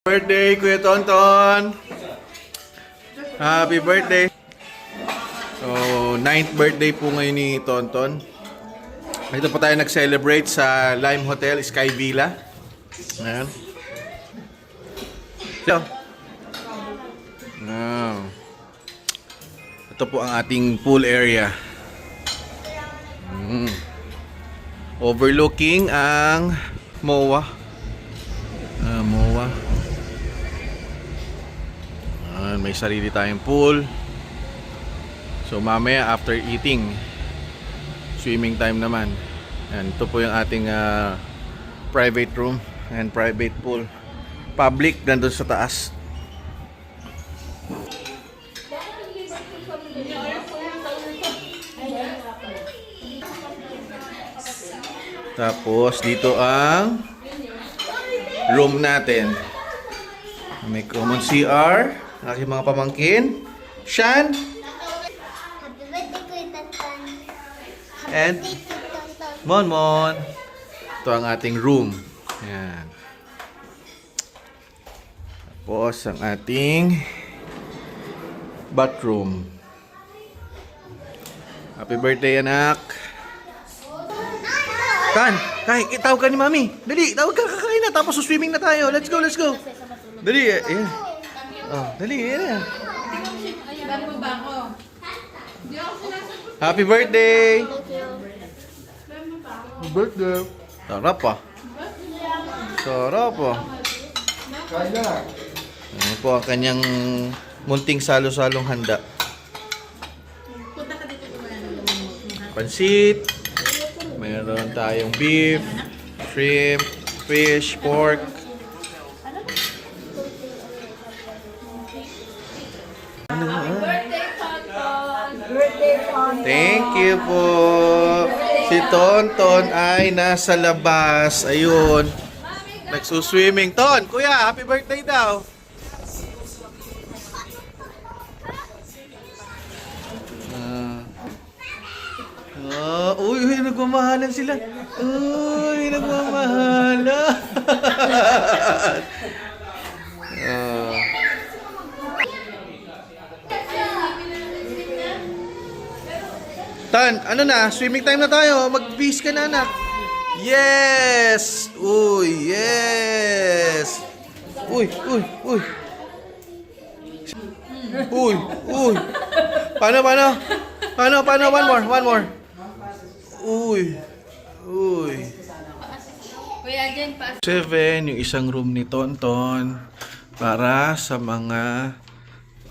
Birthday, Kuya Tonton! Happy birthday! So, 9th birthday po ngayon ni Tonton. Dito po tayo nag-celebrate sa Lime Hotel, Sky Villa. Ayan. So, ito po ang ating pool area. Overlooking ang MOA. MOA. May sarili tayong pool. So mamaya after eating, swimming time naman. And ito po yung ating private room and private pool. Public nandun sa taas. Tapos dito ang room natin. May common CR, aking mga pamangkin, Shan, Happy birthday, Kuya Tonton. and Monmon. Ito ang ating room. Ayan. Tapos ang ating bathroom. Happy birthday, anak. Tan, tawag ka ni Mami. Dali, tawag ka, kakain na. Tapos swimming na tayo. Let's go, let's go. Dali, ayan. Oh, dali, ayan. Happy birthday! Happy birthday! Sarap pa. Sarap pa. Ano po ang kanyang munting salo-salong handa. Pansit. Meron tayong beef, shrimp, fish, pork. Thank you po. Si Tonton ay nasa labas. Ayun. Nagsuswimming. Ton, kuya, happy birthday daw. Uy, nagmamahalan sila. Uy, nagmamahalan. Tan, ano na? Swimming time na tayo. Mag-bis ka na, anak. Yes! Uy, yes! Uy, uy, uy. Uy, uy. Paano? One more. Uy. Uy. Kuya, dyan pa. 7, yung isang room ni Tonton para sa mga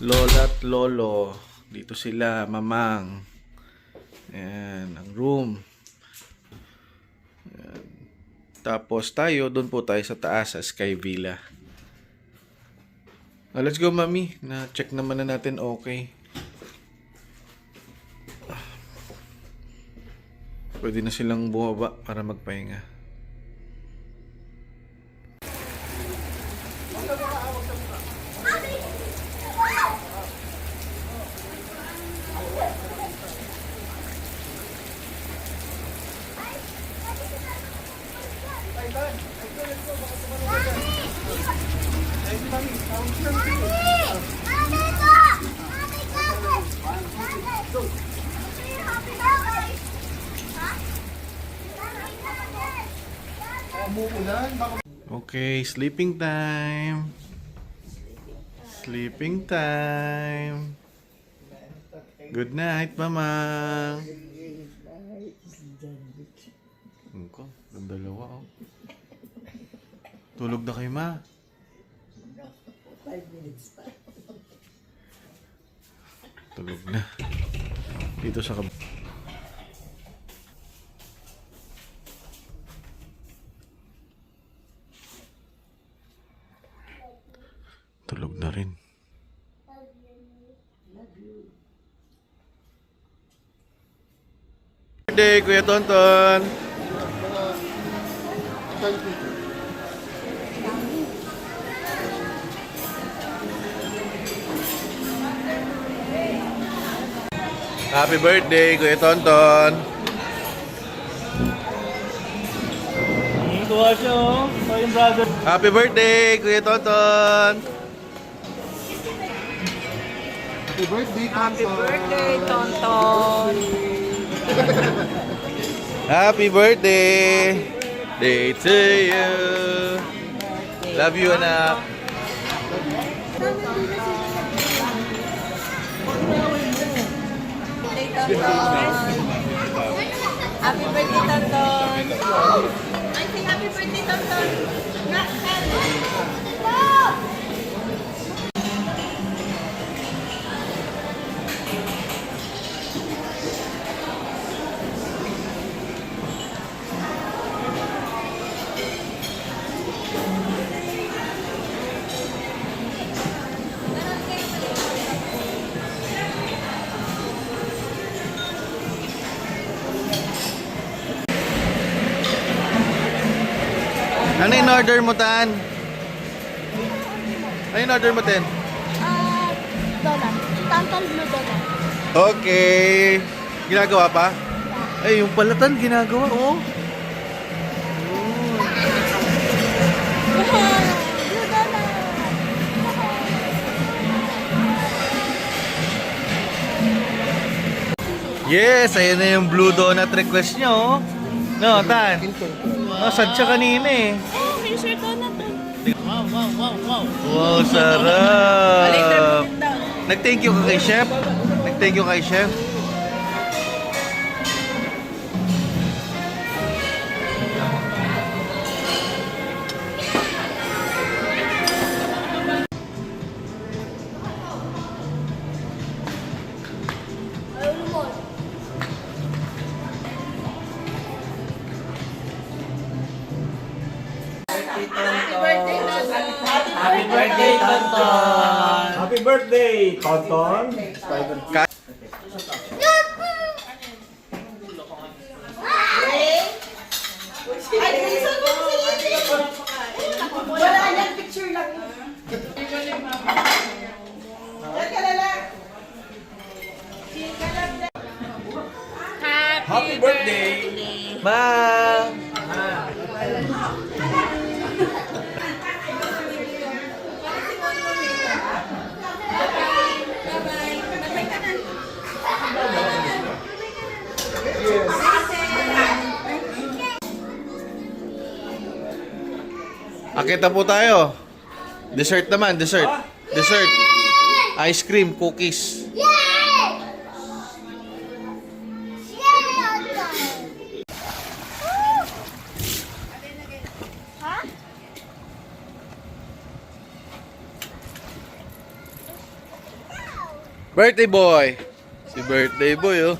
lola at lolo. Dito sila, mamang. Ayan, ang room. Ayan. Tapos tayo, doon po tayo sa taas, sa Sky Villa. Let's go, Mami. Na-check naman na natin okay. Pwede na silang bumaba para magpahinga. Okay, sleeping time. Sleeping time. Good night, Mama. Ang dalawa, oh. Tulog na kayo, Ma. 5 minutes pa. Tulog na. Dito sa tulog na rin. Birthday, Kuya Tonton. Happy birthday, Kuya Tonton. Tuwa siya, oh. Happy birthday, Kuya Tonton! Happy birthday, Happy birthday, Tonton. Happy birthday! Day to you! Love you, anak! Happy birthday, Tonton. I say happy birthday, Tonton. Ano in order mo, Tan? Ano in order mo, Ten? Donut. Tonton blue donut. Okay. Ginagawa pa? Ay, yung pala, Tan, ginagawa, oh. Blue donut. Yes, ayan na yung blue donut request nyo, oh. No, Tan? Nasad siya kanina, eh. Oh, may shirt donut. Wow, sarap! Nag-thank you ka kay Chef? Nag-thank you kay Chef? Happy birthday, Tonton. Happy birthday, Tonton! Wala yan, picture lang. Teka na lang. Happy birthday. Ma! Akita po tayo. Dessert naman, dessert. Dessert. Ice cream, cookies. Yay! Yay, Tonton. Ha? Birthday boy. Si birthday boy, oh.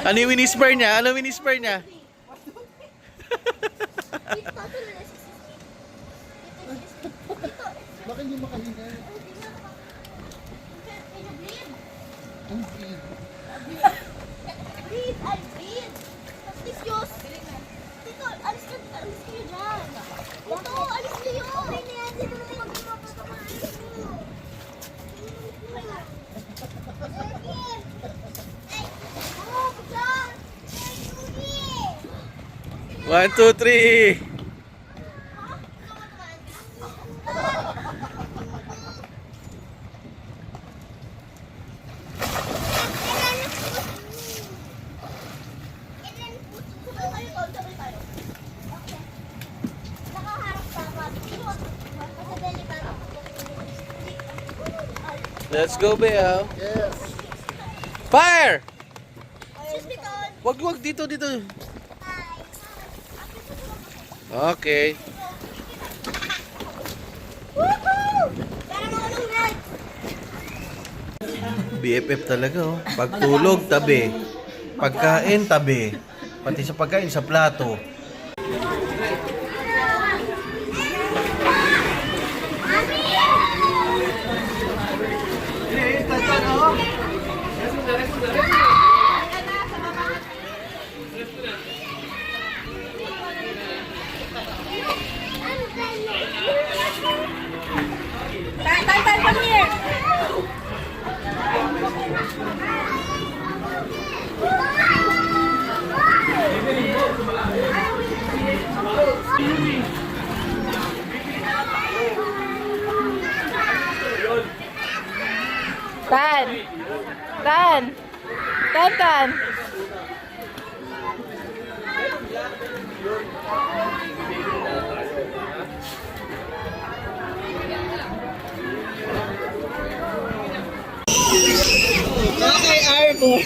Ano yung whisper niya? Ano yung whisper niya? Bakit hindi makahinga? Tito, alis kayo dyan. Tito, alis kayo. Okay na yan. Dito naman magpapatama. Alis kayo. One, two, three. Let's go, Bea. Yes! Fire! Wag dito. Okay. BFF talaga, oh. Pagtulog, tabi. Pagkain, tabi. Pati sa pagkain, sa plato. Tan, come here. Tantan! Tantan! Okay, Arbor.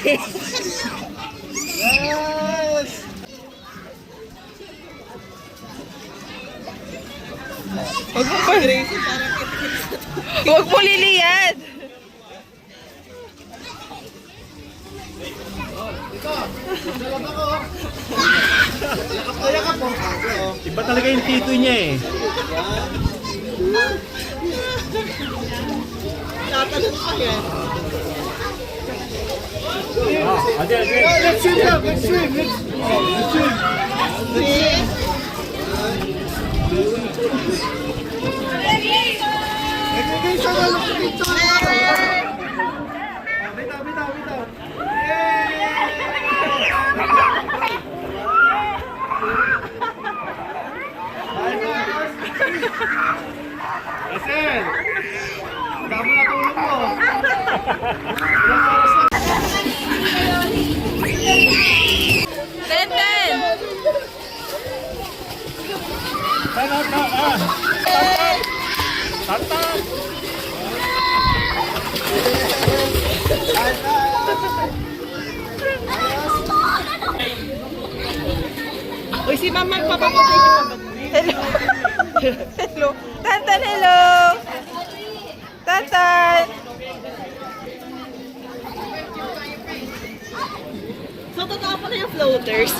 Huwag mo liliyad. Iba talaga yung tito niya eh. Tatalon pa yan. Let's swim now, let's swim. Let's swim. Expedition na lang dito. Bitaw. Asel! Dami na tulog mo. Tantan! Tantan! Uy, si Mama papapatay niyo pa. Hello. Hello. Tantan, hello. Tantan. So, totoo pala yung floaters.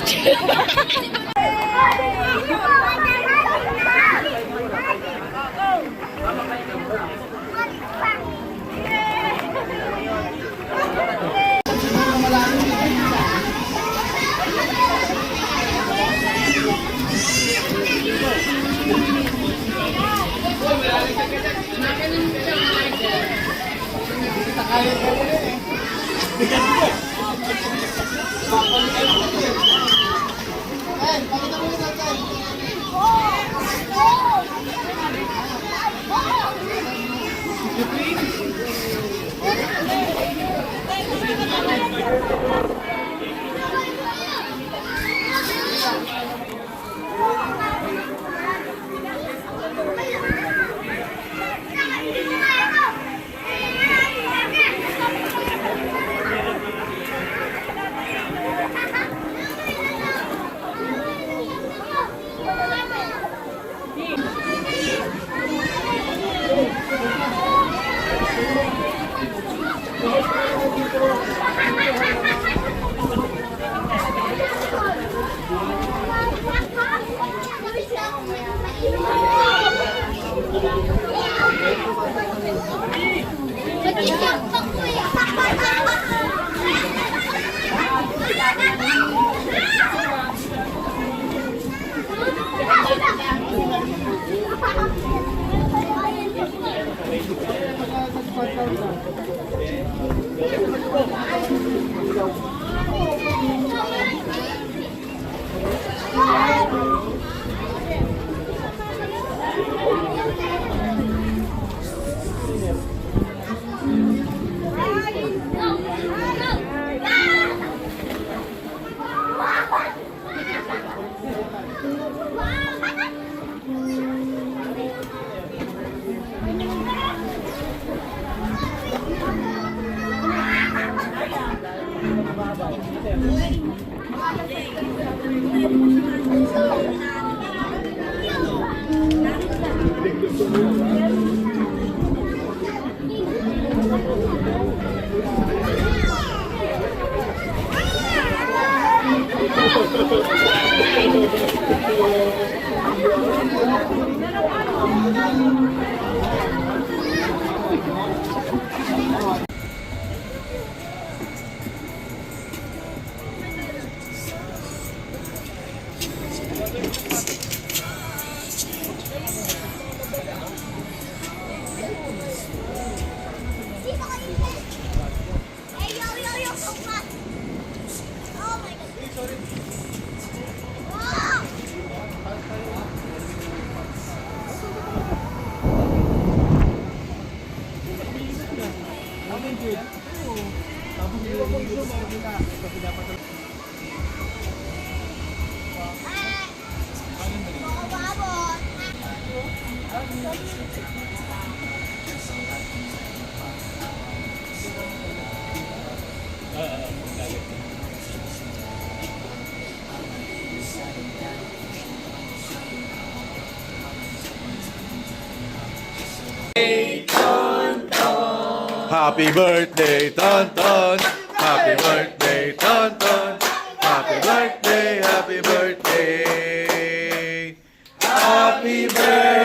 Happy birthday, Tonton! Happy birthday, Tonton! Happy birthday, happy birthday! Happy birthday!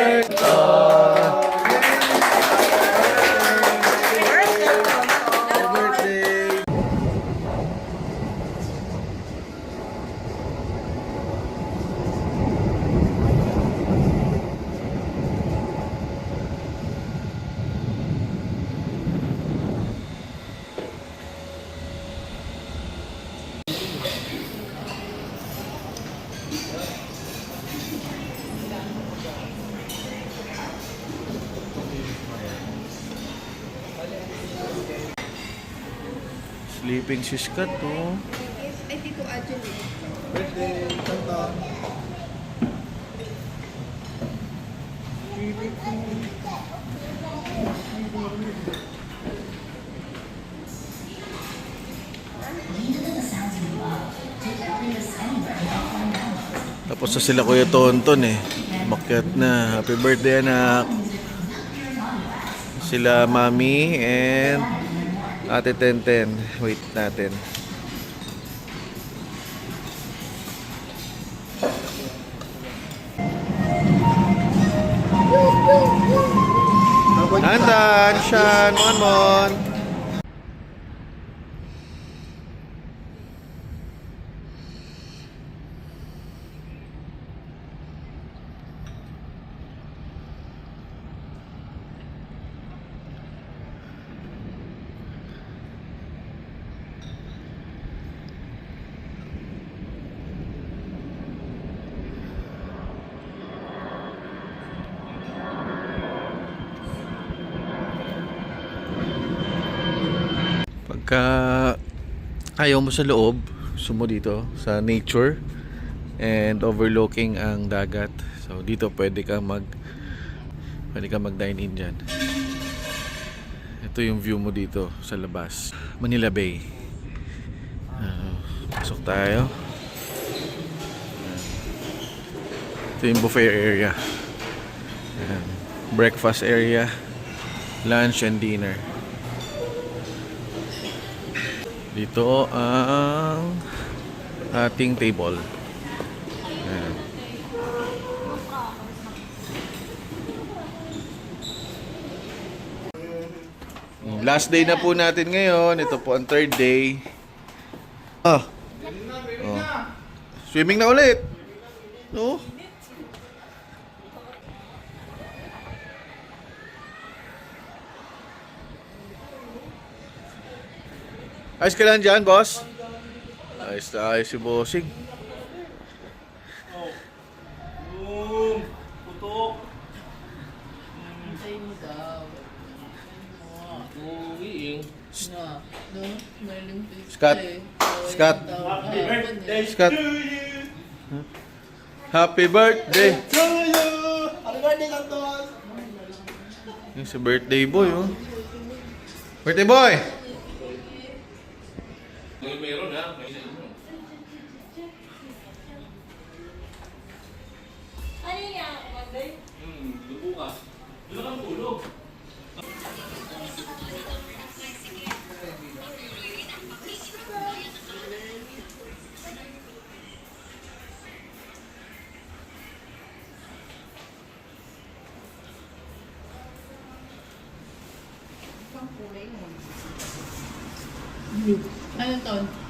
Sleeping si Scott, oh. Ay, Tito Adjun eh. Birthday, Tonton. Tapos na sila Kuya Tonton eh. Makyat na. Happy birthday, anak. Sila Mami and Ate Tenten. Wait natin. Andan, Shan, Mon. Pagka ayaw mo sa loob, gusto mo dito sa nature and overlooking ang dagat. So dito pwede ka mag-dine in dyan. Ito yung view mo dito sa labas. Manila Bay. Pasok tayo. Ito yung buffet area. Ayan. Breakfast area, lunch and dinner. Dito ang ating table. Ayan. Last day na po natin ngayon. Ito po ang third day. Oh. Swimming na ulit. No? Ayos ka lang dyan, boss? Ayos na ayos si bossing. Putok. Scott. Scott. Happy birthday Scott. to you. Happy birthday. To you. Happy birthday, Tonton. Yung si birthday boy, oh. Birthday boy! Ano yan? Monday? Ano to?